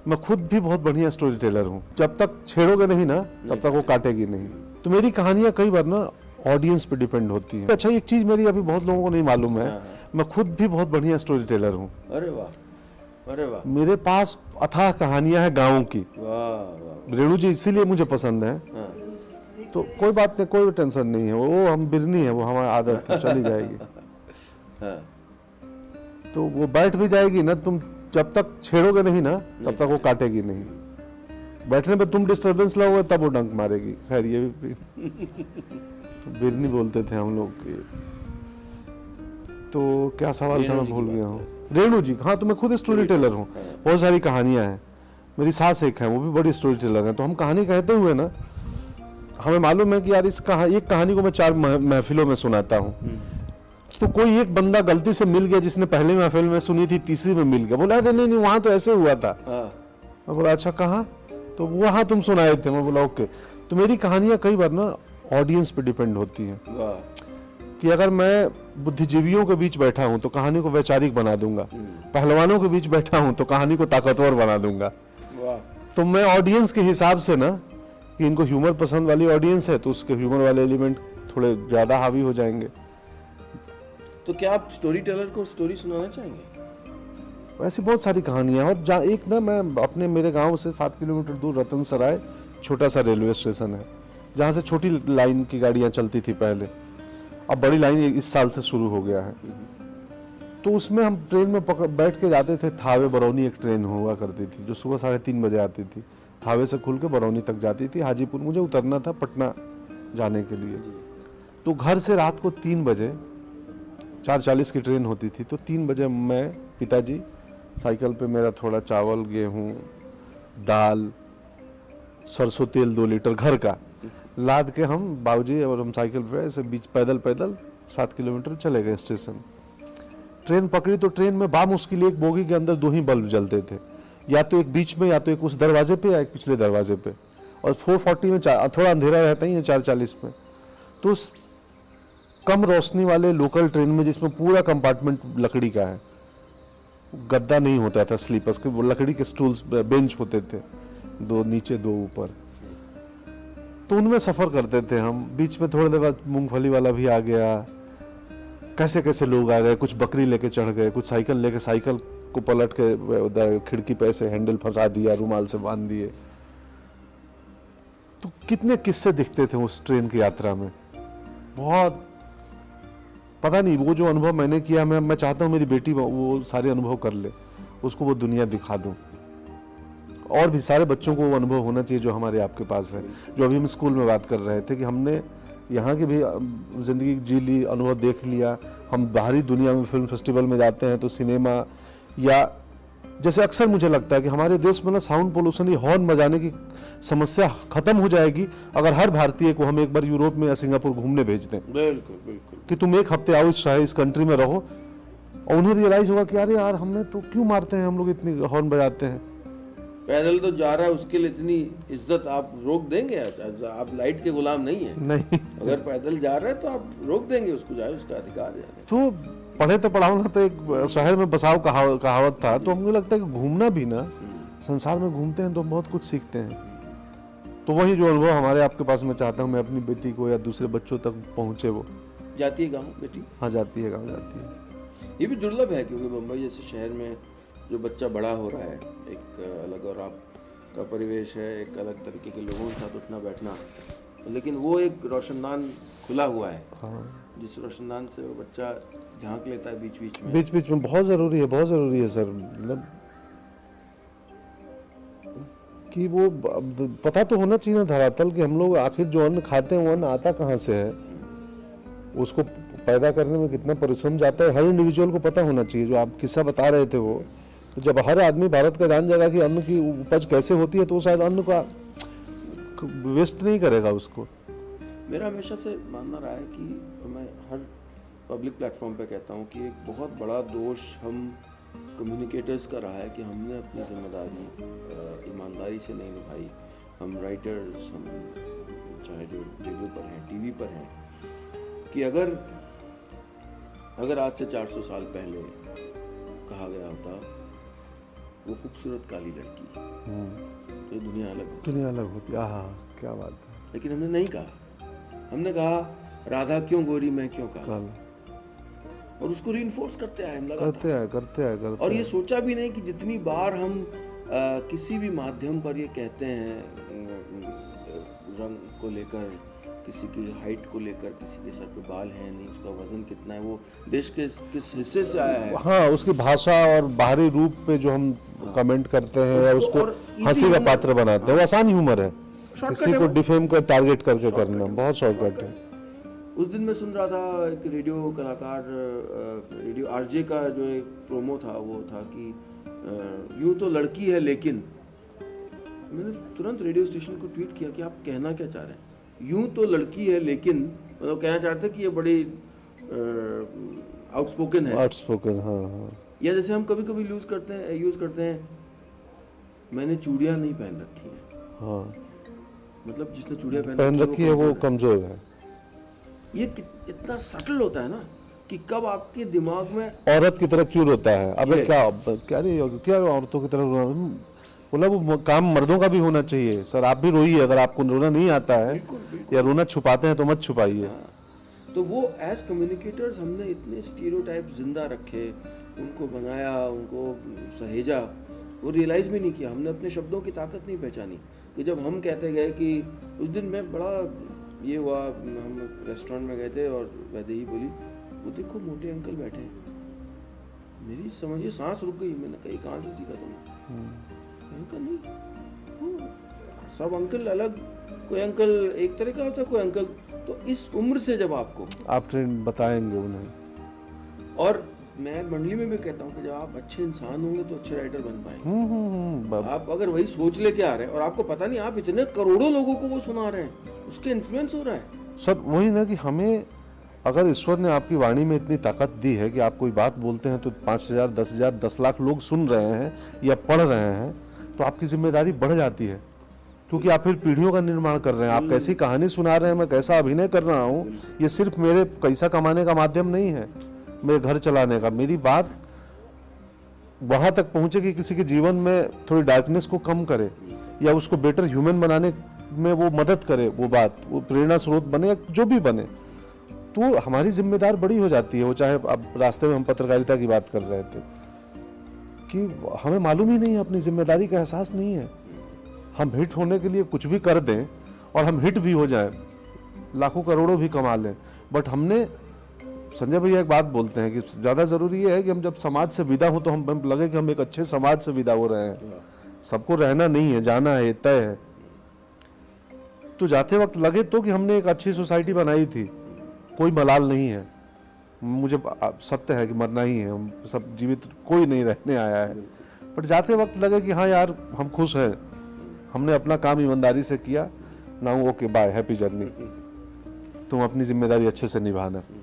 मैं खुद भी बहुत बढ़िया स्टोरी टेलर हूँ। जब तक छेड़ोगे नहीं ना तब तक वो काटेगी नहीं। तो मेरी कहानियां कई बार ना ऑडियंस पे डिपेंड होती है। अच्छा, एक चीज मेरी अभी बहुत लोगों को नहीं मालूम है, मैं खुद भी बहुत बढ़िया स्टोरी टेलर हूँ। अरे वाह, अरे वाह। मेरे पास अथाह कहानियां हैं गाँव की। वाह। रेणु जी इसीलिए मुझे पसंद है। हाँ। तो कोई बात नहीं, कोई टेंशन नहीं है, वो हम बिरनी है, वो हमारी आदत है, चली जाएगी। हाँ। तो वो बैठ भी जाएगी ना, तुम जब तक छेड़ोगे नहीं ना तब तक वो काटेगी नहीं। बैठने पे तुम डिस्टरबेंस लाओगे तब वो डंक मारेगी। खैर ये भी बिरनी बोलते थे हम लोग के। तो क्या सवाल था, मैं भूल गया हूँ। रेणु जी, हाँ, तो मैं खुद स्टोरी टेलर हूँ। बहुत सारी कहानियां हैं। मेरी सास एक है, वो भी बड़ी स्टोरी टेलर है। तो हम कहानी कहते हुए ना, हमें मालूम है कि यार एक कहानी को मैं 4 महफिलों में सुनाता हूँ। तो कोई एक बंदा गलती से मिल गया जिसने पहले महफिल में सुनी थी, तीसरी में मिल गया, बोला अरे नहीं नहीं वहां तो ऐसे हुआ था। मैं बोला अच्छा कहाँ? तो वहां तुम सुनाए थे। मैं बोला ओके। तो मेरी कहानियां कई बार ना ऑडियंस पे डिपेंड होती हैं कि अगर मैं बुद्धिजीवियों के बीच बैठा हूं तो कहानी को वैचारिक बना दूंगा, पहलवानों के बीच बैठा हूं तो कहानी को ताकतवर बना दूंगा। तो मैं ऑडियंस के हिसाब से ना, कि इनको ह्यूमर पसंद वाली ऑडियंस है तो उसके ह्यूमर वाले एलिमेंट थोड़े ज्यादा हावी हो जाएंगे। तो क्या आप स्टोरी टेलर को स्टोरी सुनाना चाहेंगे? ऐसी बहुत सारी कहानियां हैं। और जहाँ एक ना, मैं अपने मेरे गांव से 7 किलोमीटर दूर रतनसराय छोटा सा रेलवे स्टेशन है, जहाँ से छोटी लाइन की गाड़ियां चलती थी पहले। अब बड़ी लाइन इस साल से शुरू हो गया है। तो उसमें हम ट्रेन में बैठ के जाते थे। थावे बरौनी एक ट्रेन हुआ करती थी जो सुबह 3:30 बजे आती थी। थावे से खुल के बरौनी तक जाती थी। हाजीपुर मुझे उतरना था पटना जाने के लिए। तो घर से रात को 3 बजे 4:40 की ट्रेन होती थी। तो 3 बजे मैं, पिताजी, साइकिल पे मेरा थोड़ा चावल, गेहूँ, दाल, सरसों तेल 2 लीटर घर का लाद के हम, बाबूजी और हम साइकिल पे ऐसे बीच पैदल 7 किलोमीटर चले गए स्टेशन। ट्रेन पकड़ी तो ट्रेन में बामुश्किल एक बोगी के अंदर 2 ही बल्ब जलते थे, या तो एक बीच में, या तो एक उस दरवाजे पे, या एक पिछले दरवाजे पे। और 4:40 में थोड़ा अंधेरा रहता ही है 4:40 में। तो उस कम रोशनी वाले लोकल ट्रेन में, जिसमें पूरा कंपार्टमेंट लकड़ी का है, गद्दा नहीं होता था स्लीपर्स के, वो लकड़ी के स्टूल्स, बेंच होते थे, 2 नीचे 2 ऊपर। तो उनमें सफर करते थे हम। बीच में थोड़ी देर बाद मूंगफली वाला भी आ गया। कैसे कैसे लोग आ गए, कुछ बकरी लेके चढ़ गए, कुछ साइकिल लेके साइकिल को पलट के खिड़की पे ऐसे हैंडल फंसा दिया, रुमाल से बांध दिए। तो कितने किस्से दिखते थे उस ट्रेन की यात्रा में। बहुत, पता नहीं, वो जो अनुभव मैंने किया, मैं चाहता हूँ मेरी बेटी वो सारे अनुभव कर ले, उसको वो दुनिया दिखा दूँ। और भी सारे बच्चों को वो अनुभव होना चाहिए जो हमारे आपके पास है। जो अभी हम स्कूल में बात कर रहे थे कि हमने यहाँ की भी ज़िंदगी जी ली, अनुभव देख लिया। हम बाहरी दुनिया में फिल्म फेस्टिवल में जाते हैं तो सिनेमा, या जैसे अक्सर मुझे लगता है कि हमारे देश में ना साउंड पोल्यूशन, हॉर्न बजाने की समस्या खत्म हो जाएगी अगर हर भारतीय को हम एक बार यूरोप में या सिंगापुर घूमने भेज दें। बिल्कुल बिल्कुल। कि तुम 1 हफ्ते आओ इस कंट्री में रहो, और उन्हें रियलाइज होगा कि अरे यार, हमने तो क्यों मारते हैं हम लोग, इतनी हॉर्न बजाते हैं। पैदल तो जा रहा है, उसके लिए इतनी इज्जत आप रोक देंगे? आप लाइट के गुलाम नहीं है। नहीं, अगर पैदल जा रहा है तो आप रोक देंगे उसको, जाए, उसका अधिकार है। तो पढ़े तो पढ़ाओ ना, तो एक शहर में बसाओ कहावत था। तो हमको लगता है कि घूमना भी ना, संसार में घूमते हैं तो हम बहुत कुछ सीखते हैं। तो वही जो अनुभव हमारे आपके पास, मैं चाहता हूँ मैं अपनी बेटी को या दूसरे बच्चों तक पहुँचे। वो जाती है गाँव बेटी? हाँ, जाती है, गाँव जाती है। ये भी दुर्लभ है क्योंकि मुंबई जैसे शहर में जो बच्चा बड़ा हो रहा है, एक अलग और आपका परिवेश है, एक अलग तरीके के लोगों के साथ उठना बैठना, लेकिन वो एक रोशनदान खुला हुआ है। हाँ, जिस रोशनदान से वो बच्चा झांक लेता है बीच बीच में। बहुत ज़रूरी है, बहुत ज़रूरी है सर। मतलब कि वो पता तो होना चाहिए ना धरातल कि हम लोग आखिर जो अन्न खाते हैं वो अन्न आता कहाँ से है, उसको पैदा करने में कितना परिश्रम जाता है, हर इंडिविजुअल को पता होना चाहिए। जो आप किस्सा बता रहे थे वो, तो जब हर आदमी भारत का जान जाएगा कि अन्न की उपज कैसे होती है, तो शायद अन्न का वेस्ट नहीं करेगा उसको। मेरा हमेशा से मानना रहा है कि मैं हर पब्लिक प्लेटफॉर्म पे कहता हूँ कि एक बहुत बड़ा दोष हम कम्युनिकेटर्स का रहा है कि हमने अपनी जिम्मेदारी ईमानदारी से नहीं निभाई। हम राइटर्स, हम चाहे जो रेडियो पर हैं, टीवी पर हैं, कि अगर आज से 400 साल पहले कहा गया होता वो खूबसूरत काली लड़की, तो ये दुनिया अलग होती। दुनिया अलग होती है। आहा, क्या बात है। लेकिन हमने नहीं कहा, हमने कहा राधा क्यों गोरी मैं क्यों काला, कल और उसको रीइंफोर्स करते आए हम लगातार। करते हैं और ये सोचा भी नहीं कि जितनी बार हम किसी भी माध्यम पर ये कहते हैं रंग को लेकर, किसी की हाइट को लेकर, किसी के सर पे बाल है नहीं, उसका वजन कितना है, वो देश के किस हिस्से से आया है, हाँ, उसकी भाषा और बाहरी रूप पे जो हम कमेंट करते हैं या उसको और हंसी का पात्र बनाते हैं, वो आसान ह्यूमर है। शॉर्टकट किसी है को वो। डिफेम कर टारगेट करके करना बहुत शॉर्टकट है। उस दिन मैं सुन रहा था एक रेडियो कलाकार, रेडियो आरजे का जो एक प्रोमो था, वो था कि यूं तो लड़की है लेकिन, मैंने तुरंत रेडियो स्टेशन को ट्वीट किया कि आप कहना क्या चाह रहे हैं। यूं तो लड़की है लेकिन मतलब कहना चाहते कि ये बड़ी आउटस्पोकन है, आउटस्पोकन, हाँ हाँ। या जैसे हम कभी कभी यूज करते हैं मैंने चूड़ियां नहीं पहन रखी हैं, हाँ, मतलब जिसने चूड़ियां पहन रखी है वो कमजोर है। ये इतना सटल होता है ना कि कब आपके दिमाग में औरत की तरह क्यों रोता है? अबे ये। क्या औरतों की तरह रोना? बोला वो काम मर्दों का भी होना चाहिए सर। आप भी रोइए, अगर आपको रोना नहीं आता है बिल्कुल। या रोना छुपाते हैं तो मत छुपाइए। तो वो एज कम्युनिकेटर्स हमने इतने स्टीरियोटाइप जिंदा रखे, उनको बनाया, उनको सहेजा, वो रियलाइज भी नहीं किया। हमने अपने शब्दों की ताकत नहीं पहचानी कि जब हम कहते गए कि उस दिन में बड़ा ये हुआ, हम रेस्टोरेंट में गए थे और वैदेही बोली वो देखो मोटे अंकल बैठे हैं। मेरी समझिए सांस रुक गई। मैंने कहा कहाँ से सीखा तुमने? मैंने कहा नहीं, सब अंकल अलग, कोई अंकल एक तरह का होता है, कोई अंकल तो इस उम्र से जब आपको आप ट्रेंड बताएंगे उन्हें। और मैं मंडली में भी कहता हूँ कि जब आप अच्छे इंसान होंगे तो अच्छे राइटर बन पाएंगे। आप अगर वही सोच लेके आ रहे हैं और आपको पता नहीं आप इतने करोड़ों लोगों को वो सुना रहे हैं, उसके इन्फ्लुएंस हो रहा है। सर वही ना कि हमें, अगर ईश्वर ने आपकी वाणी में इतनी ताकत दी है कि आप कोई बात बोलते हैं तो 5,000, 10,000, 10 लाख लोग सुन रहे हैं या पढ़ रहे हैं, तो आपकी जिम्मेदारी बढ़ जाती है, क्योंकि आप फिर पीढ़ियों का निर्माण कर रहे हैं। आप कैसी कहानी सुना रहे हैं, मैं कैसा अभिनय कर रहा हूँ, ये सिर्फ मेरे पैसा कमाने का माध्यम नहीं है, मेरे घर चलाने का। मेरी बात वहां तक पहुंचे कि किसी के जीवन में थोड़ी डार्कनेस को कम करे या उसको बेटर ह्यूमन बनाने में वो मदद करे, वो बात, वो प्रेरणा स्रोत बने या जो भी बने, तो हमारी जिम्मेदार बड़ी हो जाती है। वो चाहे अब रास्ते में हम पत्रकारिता की बात कर रहे थे कि हमें मालूम ही नहीं है, अपनी जिम्मेदारी का एहसास नहीं है। हम हिट होने के लिए कुछ भी कर दें और हम हिट भी हो जाएं, लाखों करोड़ों भी कमा लें, बट हमने, संजय भैया एक बात बोलते हैं कि ज़्यादा ज़रूरी ये है कि हम जब समाज से विदा हो तो हम लगे कि हम एक अच्छे समाज से विदा हो रहे हैं। सबको रहना नहीं है, जाना है, तय है। तो जाते वक्त लगे तो कि हमने एक अच्छी सोसाइटी बनाई थी, कोई मलाल नहीं है। मुझे सत्य है कि मरना ही है, हम सब जीवित, कोई नहीं रहने आया है, बट जाते वक्त लगे कि हाँ यार हम खुश हैं, हमने अपना काम ईमानदारी से किया। Now okay bye, happy journey. तुम अपनी जिम्मेदारी अच्छे से निभाना।